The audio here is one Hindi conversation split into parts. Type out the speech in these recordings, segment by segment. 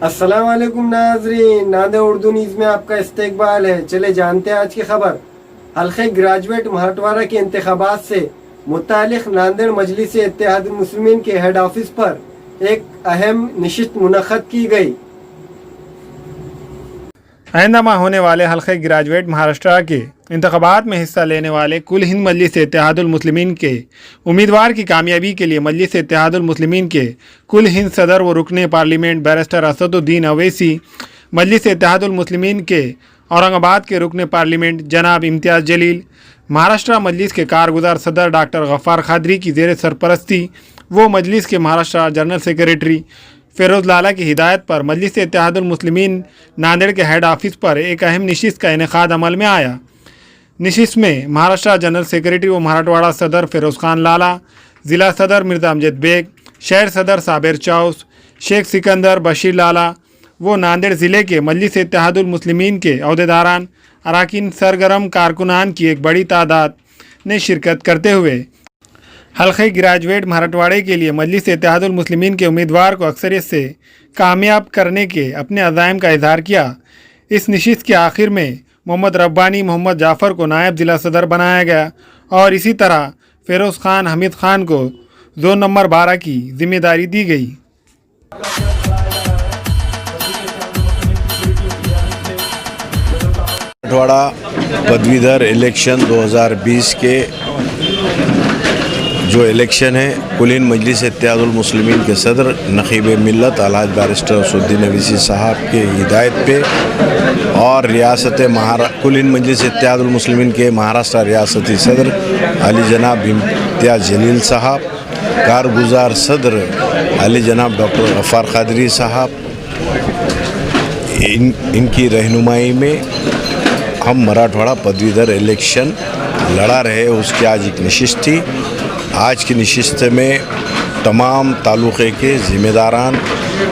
अस्सलाम वालेकुम नाज़रीन, नादे उर्दू न्यूज़ में आपका इस्तकबाल है। चले जानते हैं आज की खबर। हल्के ग्रेजुएट मराठवाड़ा के इंतखाबात से मुतालिक नांदेड़ मजलिस इत्तेहादुल मुस्लिमीन के हेड ऑफिस पर एक अहम नशिस्त मुनक़्क़द की गई। आइंदा माह होने वाले हल्के ग्रेजुएट महाराष्ट्र के इंतखाबात में हिस्सा लेने वाले कुल हिंद मजलिस इत्तेहादुल मुस्लिमीन के उम्मीदवार की कामयाबी के लिए मजलिस इत्तेहादुल मुस्लिमीन के कुल हिंद सदर व रुकने पार्लियामेंट बैरिस्टर असदुद्दीन अवैसी, मजलिस इत्तेहादुल मुस्लिमीन के औरंगाबाद के रुकने पार्लियामेंट जनाब इम्तियाज़ जलील, महाराष्ट्र मजलिस के कारगुजार सदर डॉक्टर गफ़ार खादरी की ज़ेर सरपरस्ती वो मजलिस के महाराष्ट्र जनरल सेक्रेटरी फ़िरोज़ लाला की हिदायत पर मजलिस इत्तेहादुल मुस्लिमीन नांदेड़ के हेड ऑफिस पर एक अहम नशिस्त का इनेकाद अमल में आया। नशिस्त में महाराष्ट्र जनरल सेक्रेटरी व मराठवाड़ा सदर फ़िरोज़ खान लाला, ज़िला सदर मिर्ज़ा अमजद बेग, शहर सदर साबिर चौस, शेख सिकंदर बशीर लाला वो नांदेड़ ज़िले के मजलिस इत्तेहादुल मुस्लिमीन के अहदेदारान, अरकान, सरगर्म कारकुनान की एक बड़ी तादाद ने शिरकत करते हुए हल्के ग्रेजुएट मराठवाड़े के लिए मजलिस इत्तेहादुल मुस्लिमीन के उम्मीदवार को अक्सरियत से कामयाब करने के अपने अज़ाइम का इज़हार किया। इस नशिस्त के आखिर में मोहम्मद रब्बानी मोहम्मद जाफ़र को नायब ज़िला सदर बनाया गया और इसी तरह फ़िरोज़ खान हमीद खान को जोन नंबर 12 की जिम्मेदारी दी गई। मराठवाड़ा पदवीधर इलेक्शन 2020 के जो इलेक्शन है कुल हिंद मजलिस इत्तेहादुल मुस्लिमीन के सदर नक़ीब मिल्लत अलहाज बैरिस्टर असदुद्दीन अवैसी साहब के हिदायत पे और कुल हिंद मजलिस इत्तेहादुल मुस्लिमीन के महाराष्ट्र रियासती सदर अली जनाब इम्तियाज़ जलील साहब, कारगुजार सदर अली जनाब डॉक्टर गफ़ार खादरी साहब, इनकी रहनुमाई में हम मराठवाड़ा पदवीधर इलेक्शन लड़ा रहे। उसकी आज एक नशिस्त थी। आज की नशिस्त में तमाम तालुक़े के ज़िम्मेदारान,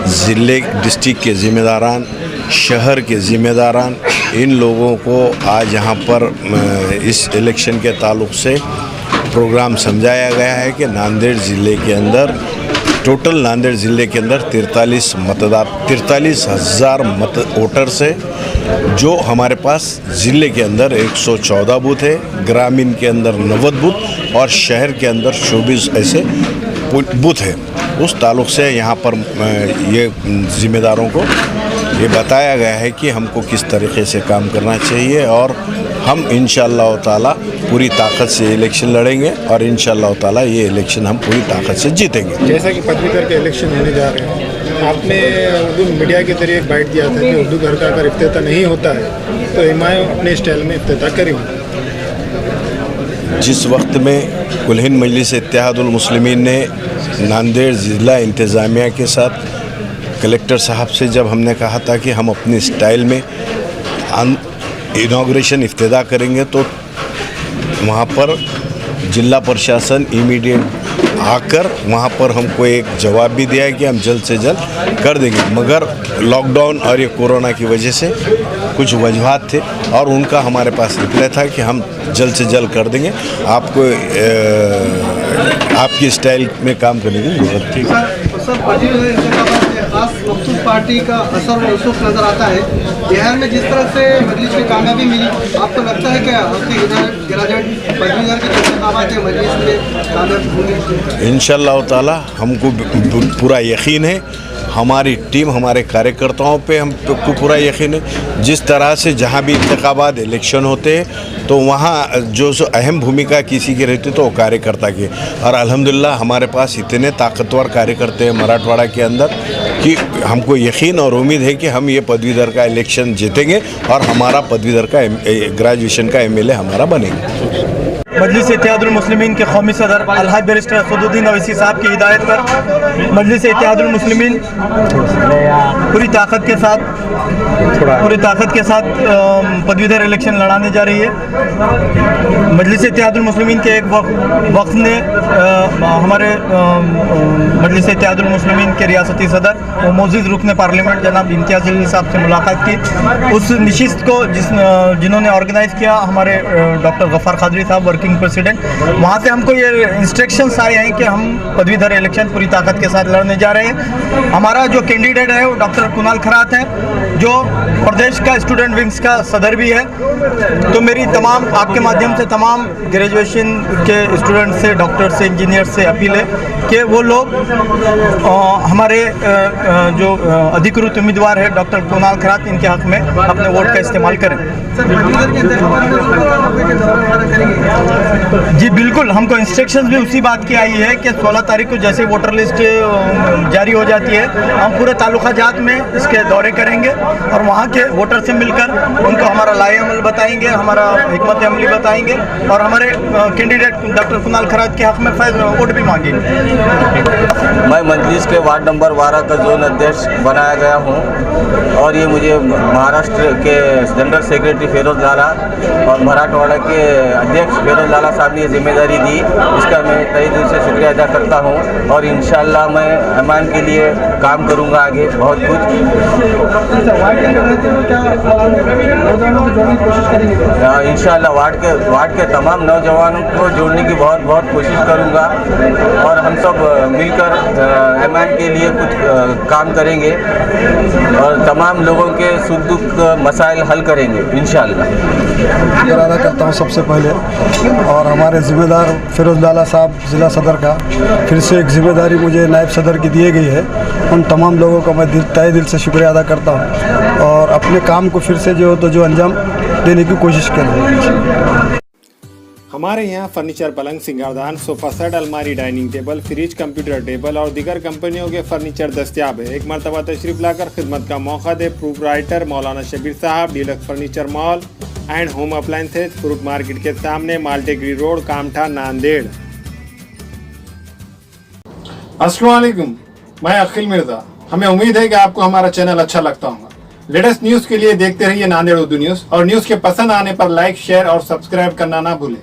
ज़िले डिस्ट्रिक्ट के ज़िम्मेदारान, शहर के ज़िम्मेदारान, इन लोगों को आज यहाँ पर इस इलेक्शन के ताल्लुक़ से प्रोग्राम समझाया गया है कि नांदेड़ ज़िले के अंदर टोटल नांदेड़ ज़िले के अंदर 43,000 वोटर से जो हमारे पास ज़िले के अंदर 114 बूथ है, ग्रामीण के अंदर 90 बूथ और शहर के अंदर 24 ऐसे बूथ है। उस ताल्लुक़ से यहाँ पर ये ज़िम्मेदारों को ये बताया गया है कि हमको किस तरीक़े से काम करना चाहिए और हम इंशाअल्लाह ताला पूरी ताकत से इलेक्शन लड़ेंगे और इंशाअल्लाह ताला ये इलेक्शन हम पूरी ताकत से जीतेंगे। जैसा कि पदवीधर के इलेक्शन होने जा रहे हैं, आपने उर्दू मीडिया के जरिए एक बाइट दिया था कि उर्दू घर का अगर इफ्तिताह नहीं होता है तो इमाम अपने स्टाइल में इफ्तिताह करेंगे। जिस वक्त में कुल हिंद मजलिस इत्तेहादुल मुस्लिमीन ने नांदेड़ ज़िला इंतज़ामिया के साथ कलेक्टर साहब से जब हमने कहा था कि हम अपने स्टाइल में इनाग्रेशन इफ्तिताह करेंगे तो वहाँ पर जिला प्रशासन इमीडिएट आकर वहाँ पर हमको एक जवाब भी दिया है कि हम जल्द से जल्द कर देंगे, मगर लॉकडाउन और ये कोरोना की वजह से कुछ वजूहात थे और उनका हमारे पास रिप्लाई था कि हम जल्द से जल्द कर देंगे। आपको आपकी स्टाइल में काम करने की जरूरत थी। पार्टी का असर नजर आता है बिहार में। जिस तरह से मजलिस की कामयाबी मिली, आपको लगता है क्या इंशाअल्लाह ताला हमको पूरा यकीन है, हमारी टीम हमारे कार्यकर्ताओं पे हमको पूरा यकीन है। जिस तरह से जहाँ भी इंतखाबात इलेक्शन होते हैं तो वहाँ जो अहम भूमिका किसी की रहती तो वो कार्यकर्ता की, और अल्हम्दुलिल्लाह हमारे पास इतने ताकतवर कार्यकर्ता हैं मराठवाड़ा के अंदर कि हमको यकीन और उम्मीद है कि हम ये पदवीधर का इलेक्शन जीतेंगे और हमारा पदवीधर का ग्रेजुएशन का MLA हमारा बनेगा। मजलिस इत्तेहादुल मुस्लिमीन के कौमी सदर अलहाज बैरिस्टर असदुद्दीन अवैसी साहब की हिदायत पर मजलिस इत्तेहादुल मुस्लिमीन पूरी ताकत के साथ पदवीधर इलेक्शन लड़ाने जा रही है। मजलिस इत्तेहादुल मुस्लिमीन के एक वक्त ने हमारे मजलिस इत्तेहादुल मुस्लिमीन के रियासती सदर और मोअज़्ज़िज़ रुकने पार्लियामेंट जनाब इम्तियाज़ जलील साहब से मुलाकात की। उस नशिस्त को जिन्होंने ऑर्गेनाइज़ किया हमारे डॉक्टर गफ़ार खादरी साहब वर्किंग वर्किंग प्रेसिडेंट। वहाँ से हमको ये इंस्ट्रक्शंस आए हैं कि हम पदवीधर इलेक्शन पूरी ताकत के साथ लड़ने जा रहे हैं। हमारा जो कैंडिडेट है वो डॉक्टर कुणाल खरात है, जो प्रदेश का स्टूडेंट विंग्स का सदर भी है। तो मेरी तमाम आपके माध्यम से तमाम ग्रेजुएशन के स्टूडेंट से, डॉक्टर से, इंजीनियर से अपील है कि वो लोग हमारे जो अधिकृत उम्मीदवार है डॉक्टर कुणाल खरात, इनके हक में अपने वोट का इस्तेमाल करें। जी बिल्कुल, हमको इंस्ट्रक्शंस भी उसी बात की आई है कि 16 तारीख को जैसे वोटर लिस्ट जारी हो जाती है, हम पूरे तालुका जात में इसके दौरे करेंगे और वहाँ के वोटर से मिलकर उनको हमारा लाए अमल बताएंगे, हमारा हिकमत अमली बताएंगे और हमारे कैंडिडेट डॉक्टर कुणाल खरात के हक में वोट भी मांगेंगे। मैं मजलिस के वार्ड नंबर 12 का जोन अध्यक्ष बनाया गया हूँ और ये मुझे महाराष्ट्र के जनरल सेक्रेटरी फिरोज लाला और मराठवाड़ा के अध्यक्ष फिरोज लाला साहब ने ये जिम्मेदारी दी, इसका मैं तहे दिल से शुक्रिया अदा करता हूँ और इंशाल्लाह मैं अमान के लिए काम करूँगा आगे बहुत कुछ। इंशाल्लाह वार्ड के तमाम नौजवानों को जोड़ने की बहुत कोशिश करूँगा और हम सब मिलकर अमान के लिए कुछ काम करेंगे और तमाम लोगों के सुख दुख मसाइल हल करेंगे इंशाल्लाह। शुक्र अदा करता हूँ सबसे पहले और हमारे ज़िम्मेदार फिरोज लाला साहब ज़िला सदर का फिर से एक जिम्मेदारी मुझे नायब सदर की दी गई है। उन तमाम लोगों का मैं तहे दिल से शुक्रिया अदा करता हूँ और अपने काम को फिर से जो अंजाम देने की कोशिश करेंगे। हमारे यहाँ फर्नीचर, पलंग, सिंगारदान, सोफा सेट, अलमारी, dining table, fridge, computer table और दीगर कंपनियों के फर्नीचर दस्तियाब है। एक मरतबा तशरीफ लाकर खिदमत का मौका दे। प्रोपराइटर मौलाना शबीर साहब, deluxe furniture mall and home appliances, fruit market के सामने, माल्टेगिरी रोड, कामठा, नांदेड़। अस्सलाम वालेकुम, मैं अखिल मिर्जा। हमें उम्मीद है कि आपको हमारा चैनल अच्छा लगता होगा। लेटेस्ट न्यूज़ के लिए देखते रहिए नांदेड़ उर्दू न्यूज़ और न्यूज़ के पसंद आने पर लाइक, शेयर और सब्सक्राइब करना ना भूलें।